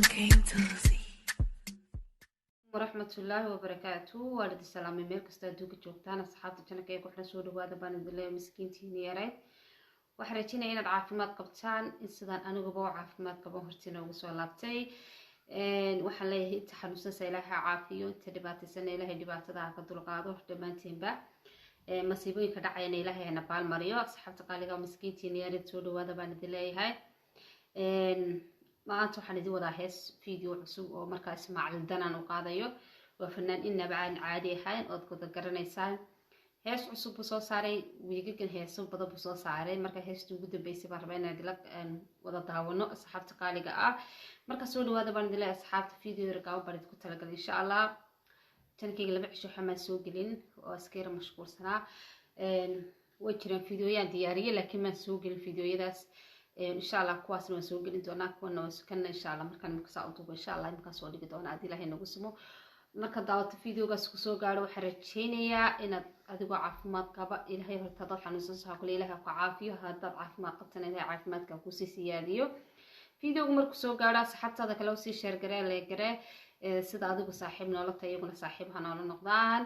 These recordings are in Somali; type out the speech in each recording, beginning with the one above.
came to see. ورحمة الله وبركاته. والد السلام ميل كستا دوق جوجتان أصحاب تجنك يكون حنا سود وهذا بان الله مسكينتين يا ريت وحرجينا إن العافيمات قبتان إنسان أنا جبوا عافيمات قبوا هرتنا وسولابتي وحليه تحنوسنا سيلها عافية تدبات السنة إلهي دبات ذاك الدلقاضو دمانتين با مصيبين كدعينا إلهي أنا بالمريو أصحاب تقاليقا مسكينتين يا ريت سود وهذا بان الله هاي maanta waxaan idin wadaa hees video cusub oo markaa Ismaaciil Danan uu qaadayo waa fanaan inaba aan caadi ahayn oo dadka garanaysaan hees cusub uu soo saaray wiigigan heeso badan uu soo saaray marka heestii ugu dambeysay baan rabaa inaan idila wada daawano asxaabta qaaliga ah marka soo dhawaada baan idila asxaabta video ragaaw baan idinku talagalay insha Allah tankayga laba cisho xamaa soo gelin oo askeera mashquulsanaa way jiraan videoyaan diyaariyay laakiin ma soo gelin videoyadaas إن شاء الله كواسنا وسوق اللي دونا كنا وسكننا إن شاء الله مركان مكساوتو إن شاء الله مكساو اللي دونا أدي له نقسمه مركان دعوت فيديو قص كسو قالوا حرتشينيا إن أديكوا عافمات قبا إلهي هالتضاف عن نصها كل إلهي كعافية هذا عافمات قبتنا إلهي عافمات كوسي سياديو فيديو مركسو قالوا حتى ذاك لو سي شير قرا لا قرا سيد أديكوا صاحبنا ولا تيجونا صاحبها نولا نقدان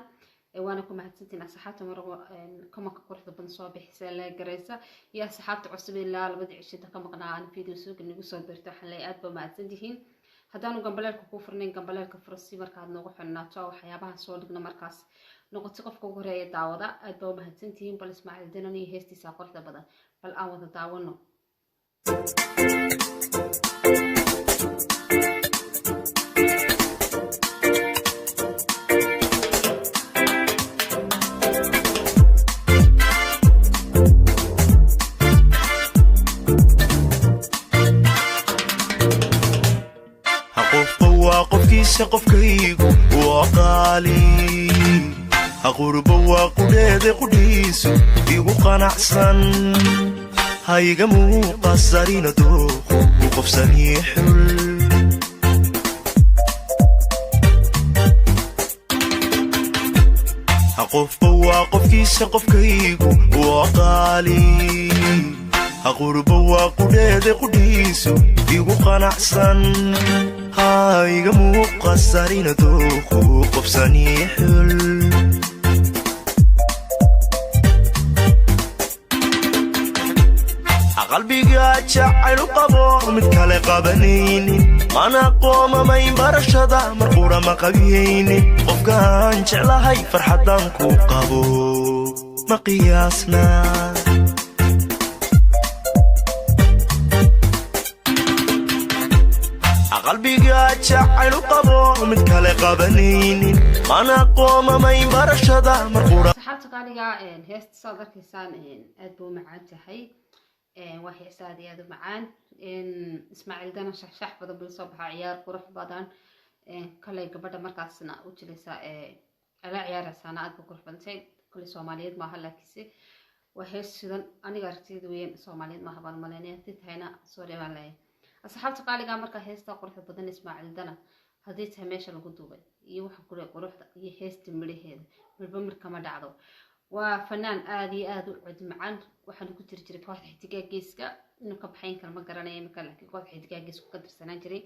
وانا كما هتسنتين أصحابته مرة كما كقرحة بنصاب حسالة جريسة يا صحابته عصب الله لبدي عشتها كما قناة عن فيديو سوق اللي بيصير برتاح ليات بما هتسنتين هدانو جنبالك كوفرنين جنبالك فرسي مركز نوقف الناتو وحيابها صولقنا مركز نقطة قف كوكورية دعوة أدو بما هتسنتين بل إسماعيل دناني هستي ساقرحة بدن بل أعوذ دعوة قف كيغو وقالي أقرب وقلاد قديس يغو قنعسن هايغا مقصرين دوخو وقف سنيحل أقف وقف كيس قف كيغو وقالي أقرب وقلاد قديس يغو قنعسن هايغا مقصرين دوخو قفصاني حل قلبي قاعد شعل وقبو متكالي قابنيني انا قوم ما ينبرشدا مرقورة ما قبييني قفقان شعلهاي فرحدان كو قابو ما قياسنا قلبي قاعد شعل وقبو متكالي قابنيني انا قوم ما ينبرشدا مرقورة صحابتي قاليقا هيست صادر كيسان أدبو معان تحي وحي سادي هذا معان إسماعيل دانا شح بدا بالصبح عيار قروح بدان كلي قبدا مركزنا وجلسا على عيار سنة أدبو قروح بنتين كل سوماليات ما هلا كيسي وهيست سيدان أني قارتيد وين سوماليات ما هبان ملانية تتهينا سوري والله أصحابتي قاليقا مركا هيستا قروح بدان إسماعيل دانا هديت هميشا لقدوبة يوحا كوري قروح يهيست مريهيد بالبمر كما دعضو وفنان آدي عد معان waxaan ku jiri jiray kooxda xidigaa geeska inuu ka baxayn karo ma garanayo marka laakiin kooxda xidigaa geeska ka tirsanaan jiray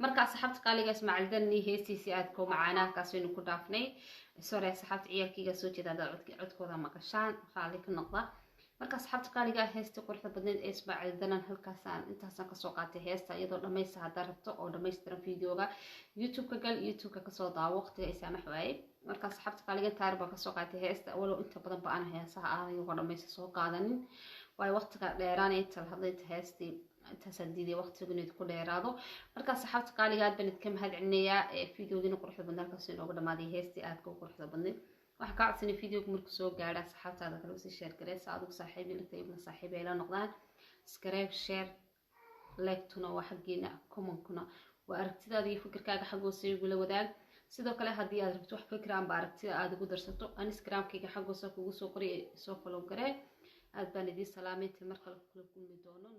marka asxaabta qaaliga Ismaaciil Dani heestiisii aad ku macaanaa kaas inuu ku dhaafnay sore asxaabta ciyaalkiga soo jeeda codkooda maqashaan xaalay ka noqda marka asxaabta qaaliga heesti quruxda badneed ee Ismaaciil Danan halkaasaan intaasaan ka soo qaatay heesta iyadoo dhamaysta hadda rabto oo dhamaystiran videoga YouTube-ka gal YouTube-ka ka soo daawo waqtiga ay saamax waayay marka asxaabta qaaliga taariba ka soo qaatay heesta walow inta badan ba aan heesaha aan ugu dhamaysta soo qaadanin way waqtiga dheeraanay tal hadlayta heestii intaas diiday waqtiga inuu ku dheeraado marka asxaabta qaaliga aad baan idinka mahadcelinayaa videogiina quruxda badnaan ka soo inoogu dhamaaday heestii aad ku quruxda badneed waxa ka codsanay videoga markuu soo gaaro asxaabtaada kale si share gareysa adigu saaxiib la tahay ibna saaxiib ay la noqdaan subscribe share like tuna waxa geena comment kuna waa aragtidaada iyo fikirkaaga xagoosa igu la wadaag sidoo kale haddii aad rabto wax fikir aan baaragtida aad ugu darsato Instagram-kayga xagoosa kugu soo qori soo follow garee aad baan idin salaamayntii markale kula kulmi doono